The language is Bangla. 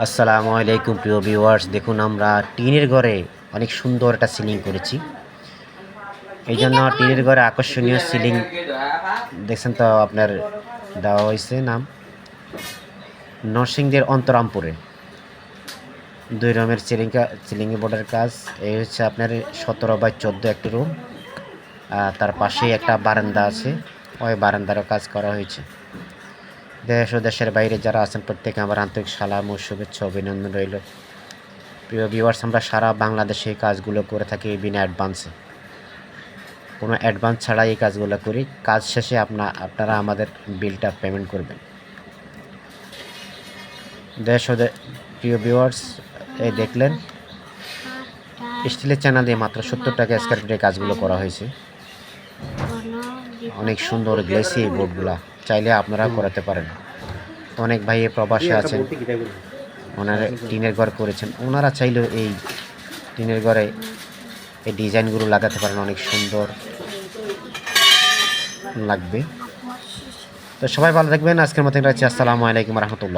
আসসালামু আলাইকুম প্রিয় ভিউয়ার্স, দেখুন আমরা টিনের ঘরে অনেক সুন্দর একটা সিলিং করেছি। এই জন্য টিনের ঘরে আকর্ষণীয় সিলিং দেখছেন তো আপনার দেওয়া হয়েছে নাম নরসিংদীর অন্তরামপুরে 2 রুমের সিলিং বোর্ডের কাজ। এই হচ্ছে আপনার 17/14 একটি রুম, তার পাশেই একটা বারান্দা আছে, ওই বারান্দারও কাজ করা হয়েছে। দেশ ও দেশের বাইরে যারা আছেন প্রত্যেকে আমার আন্তরিক সালাম ও শুভেচ্ছা অভিনন্দন রইল। প্রিয় ভিউয়ার্স, আমরা সারা বাংলাদেশে এই কাজগুলো করে থাকি বিনা অ্যাডভান্সে, কোনো অ্যাডভান্স ছাড়াই এই কাজগুলো করি। কাজ শেষে আপনারা আমাদের বিলটা পেমেন্ট করবেন। প্রিয় ভিউয়ার্স, এই দেখলেন স্টিলের চায়না দিয়ে মাত্র 70 টাকা স্কয়ার ফিটে কাজগুলো করা হয়েছে। অনেক সুন্দর গ্লেসি এই বোর্ডগুলা, চাইলে আপনারা করাতে পারেন। অনেক ভাই প্রবাসে আছেন, ওনারা টিনের ঘর করেছেন, ওনারা চাইলেও এই টিনের ঘরে এই ডিজাইনগুলো লাগাতে পারেন, অনেক সুন্দর লাগবে। তো সবাই ভালো থাকবেন, আজকের মতো রাখছি। আসসালামু আলাইকুম রহমতুল্লাহ।